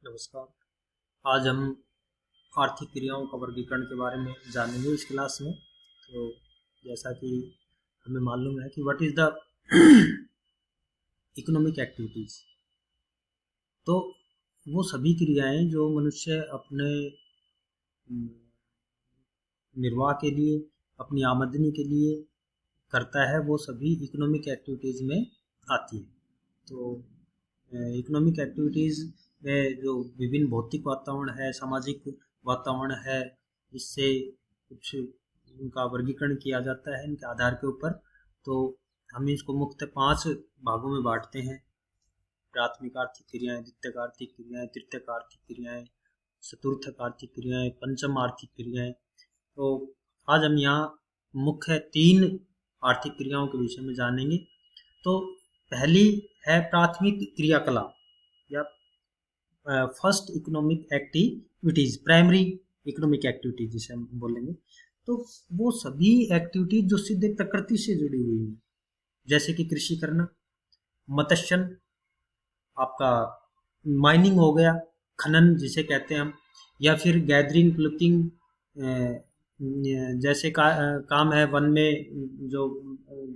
नमस्कार। आज हम आर्थिक क्रियाओं का वर्गीकरण के बारे में जानेंगे इस क्लास में। तो जैसा कि हमें मालूम है कि what is the economic activities, तो वो सभी क्रियाएं जो मनुष्य अपने निर्वाह के लिए, अपनी आमदनी के लिए करता है, वो सभी इकोनॉमिक एक्टिविटीज़ में आती है। तो इकोनॉमिक एक्टिविटीज़ में जो विभिन्न भौतिक वातावरण है, सामाजिक वातावरण है, इससे कुछ उनका वर्गीकरण किया जाता है इनके आधार के ऊपर। तो हम इसको मुख्यतः 5 भागों में बांटते हैं: प्राथमिक आर्थिक क्रियाएं, द्वितीयक आर्थिक क्रियाएं, तृतीयक आर्थिक क्रियाएं, चतुर्थक आर्थिक क्रियाएं, पंचम आर्थिक क्रियाएं। तो आज हम यहाँ मुख्य 3 आर्थिक क्रियाओं के विषय में जानेंगे। तो पहली है प्राथमिक क्रियाकलाप या first economic activities, primary economic activities जिसे हम बोलेंगे। तो वो सभी एक्टिविटीज जो सीधे प्रकृति से जुड़ी हुई हैं, जैसे कि कृषि करना, मत्स्यन, आपका माइनिंग हो गया, खनन जिसे कहते हैं हम, या फिर गैदरिंग प्लुकिंग, जैसे काम है वन में जो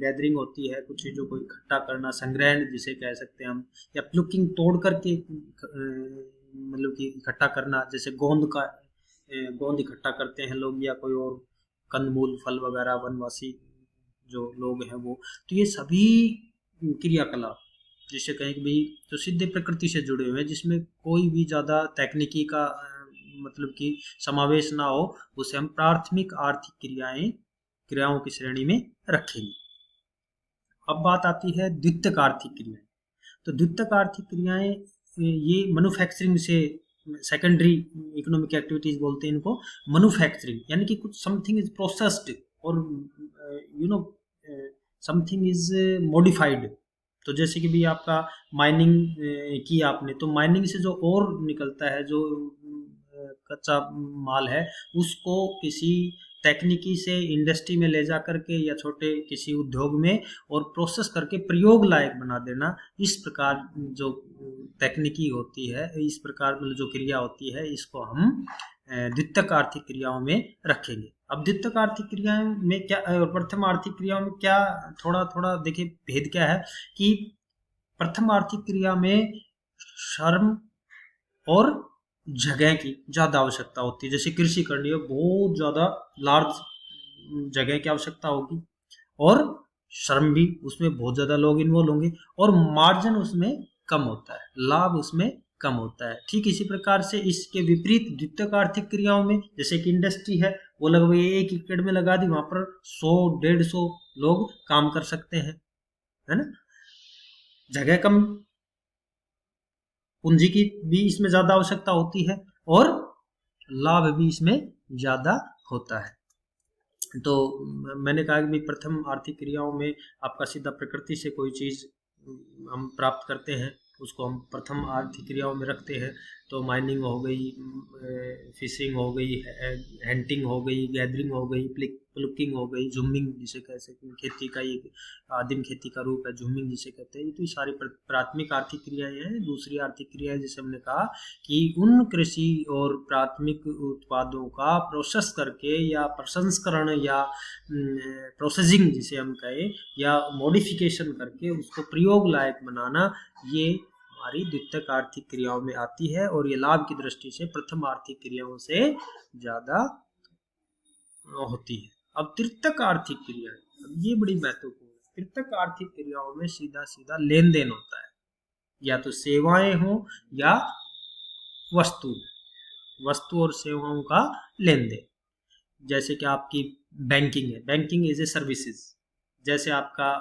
गैदरिंग होती है कुछ चीज़ों को इकट्ठा करना, संग्रहण जिसे कह सकते हैं हम, या प्लुकिंग तोड़ करके मतलब कि इकट्ठा करना, जैसे गोंद इकट्ठा करते हैं लोग, या कोई और कंदमूल फल वगैरह वनवासी जो लोग हैं वो। तो ये सभी क्रियाकलाप जिसे कहें कि भाई जो सीधे प्रकृति से जुड़े हुए हैं, जिसमें कोई भी ज़्यादा तकनीकी का मतलब कि समावेश ना हो, उसे हम प्राथमिक आर्थिक क्रियाओं की श्रेणी में रखेंगे। अब बात आती है द्वितीयक आर्थिक क्रियाएं। तो द्वितीयक आर्थिक क्रियाएं ये मैन्युफैक्चरिंग से, सेकेंडरी इकोनॉमिक एक्टिविटीज बोलते हैं इनको। मैन्युफैक्चरिंग यानी कि कुछ समथिंग इज प्रोसेस्ड और you know something is modified. तो जैसे कि भी आपका माइनिंग की आपने, तो माइनिंग से जो और निकलता है, जो कच्चा माल है, उसको किसी तकनीकी से इंडस्ट्री में ले जा करके या छोटे किसी उद्योग में और प्रोसेस करके प्रयोग लायक बना देना, इस प्रकार जो तकनीकी होती है, इस प्रकार मतलब जो क्रिया होती है, इसको हम द्वितीयक आर्थिक क्रियाओं में रखेंगे। अब द्वितीयक आर्थिक क्रियाओं में क्या और प्रथम आर्थिक क्रियाओं में क्या थोड़ा थोड़ा देखिए भेद क्या है कि प्रथम आर्थिक क्रिया में श्रम और जगह की ज़्यादा आवश्यकता होती है। जैसे कृषि करनी है, बहुत ज़्यादा लार्ज जगह की आवश्यकता होगी, और श्रम भी उसमें बहुत ज़्यादा लोग इन्वॉल्व होंगे, और मार्जिन उसमें कम होता है, लाभ उसमें कम होता है। ठीक इसी प्रकार से इसके विपरीत द्वितीयक आर्थिक क्रियाओं में, जैसे कि इंडस्ट्री है, वो लगभग 1 एकड़ में लगा दी, वहां पर 100-150 लोग काम कर सकते हैं, है ना। जगह कम, पूंजी की भी इसमें ज़्यादा आवश्यकता होती है, और लाभ भी इसमें ज़्यादा होता है। तो मैंने कहा कि प्रथम आर्थिक क्रियाओं में आपका सीधा प्रकृति से कोई चीज़ हम प्राप्त करते हैं, उसको हम प्रथम आर्थिक क्रियाओं में रखते हैं। तो माइनिंग हो गई, फिशिंग हो गई, हंटिंग हो गई, गैदरिंग हो गई, प्लुकिंग हो गई, झूमिंग जिसे कह सकते हैं, खेती का एक आदिम खेती का रूप है झूमिंग जिसे कहते हैं। तो ये सारी प्राथमिक आर्थिक क्रियाएं हैं। दूसरी आर्थिक क्रिया जैसे हमने कहा कि उन कृषि और प्राथमिक उत्पादों का प्रोसेस करके या प्रसंस्करण या प्रोसेसिंग जिसे हम कहें, या मॉडिफिकेशन करके उसको प्रयोग लायक बनाना, ये हमारी द्वितीयक आर्थिक क्रियाओं में आती है, और ये लाभ की दृष्टि से प्रथम आर्थिक क्रियाओं से ज़्यादा होती है। अब तृतीयक आर्थिक क्रिया, ये बड़ी महत्वपूर्ण है। तृतीयक आर्थिक क्रियाओं में सीधा सीधा लेन देन होता है, या तो सेवाएं हो या वस्तु और सेवाओं का लेन देन। जैसे कि आपकी बैंकिंग है, बैंकिंग इज ए सर्विसेज। जैसे आपका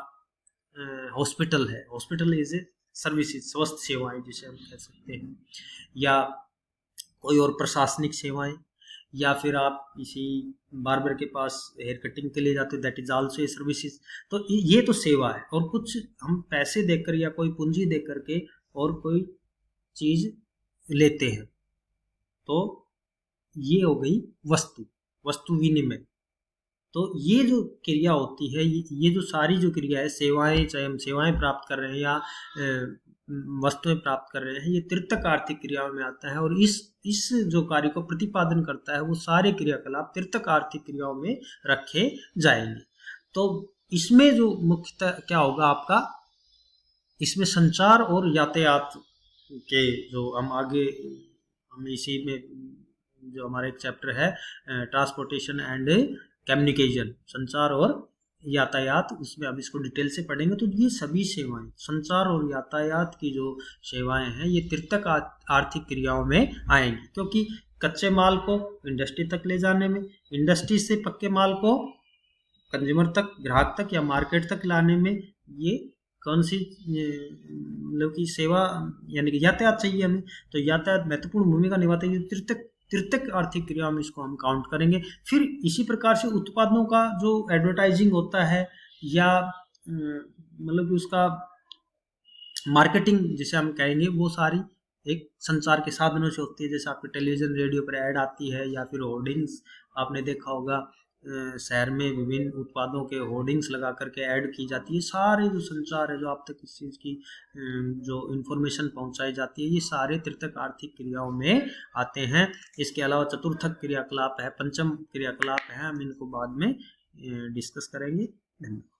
हॉस्पिटल है, हॉस्पिटल इज ए सर्विसेज, स्वास्थ्य सेवाएं जिसे हम कह सकते हैं, या कोई और प्रशासनिक सेवाएं, या फिर आप किसी बार्बर के पास हेयर कटिंग के लिए जाते हो, that is also a services. तो ये तो सेवा है, और कुछ हम पैसे देकर या कोई पूंजी दे करके और कोई चीज लेते हैं, तो ये हो गई वस्तु विनिमय। तो ये जो क्रिया होती है, ये जो सारी जो क्रिया है, सेवाएं, चाहे हम सेवाएं प्राप्त कर रहे हैं या वस्तुएं प्राप्त कर रहे हैं, ये तृतीयक आर्थिक क्रियाओं में आता है। और इस जो कार्य को प्रतिपादन करता है वो सारे क्रियाकलाप तृतीयक आर्थिक क्रियाओं में रखे जाएंगे। तो इसमें जो मुख्यतः क्या होगा आपका, इसमें संचार और यातायात के जो हम आगे, हम इसी में जो हमारा एक चैप्टर है ट्रांसपोर्टेशन एंड कम्युनिकेशन, संचार और यातायात, उसमें अब इसको डिटेल से पढ़ेंगे। तो ये सभी सेवाएं, संचार और यातायात की जो सेवाएं हैं, ये तृतीयक आर्थिक क्रियाओं में आएंगी, क्योंकि कच्चे माल को इंडस्ट्री तक ले जाने में, इंडस्ट्री से पक्के माल को कंज्यूमर तक, ग्राहक तक या मार्केट तक लाने में, ये कौन सी मतलब की सेवा यानी कि यातायात चाहिए हमें। तो यातायात महत्वपूर्ण भूमिका निभाते हैं, तृतीयक आर्थिक क्रिया में इसको हम काउंट करेंगे। फिर इसी प्रकार से उत्पादों का जो एडवर्टाइजिंग होता है या मतलब कि उसका मार्केटिंग जिसे हम कहेंगे, वो सारी एक संचार के साधनों से होती है। जैसे आपके टेलीविजन रेडियो पर ऐड आती है, या फिर होर्डिंग्स आपने देखा होगा, शहर में विभिन्न उत्पादों के होर्डिंग्स लगा करके ऐड की जाती है। सारे जो संचार है, जो आप तक इस चीज़ की जो इन्फॉर्मेशन पहुंचाई जाती है, ये सारे तृतीयक आर्थिक क्रियाओं में आते हैं। इसके अलावा चतुर्थक क्रियाकलाप है, पंचम क्रियाकलाप है, हम इनको बाद में डिस्कस करेंगे। धन्यवाद।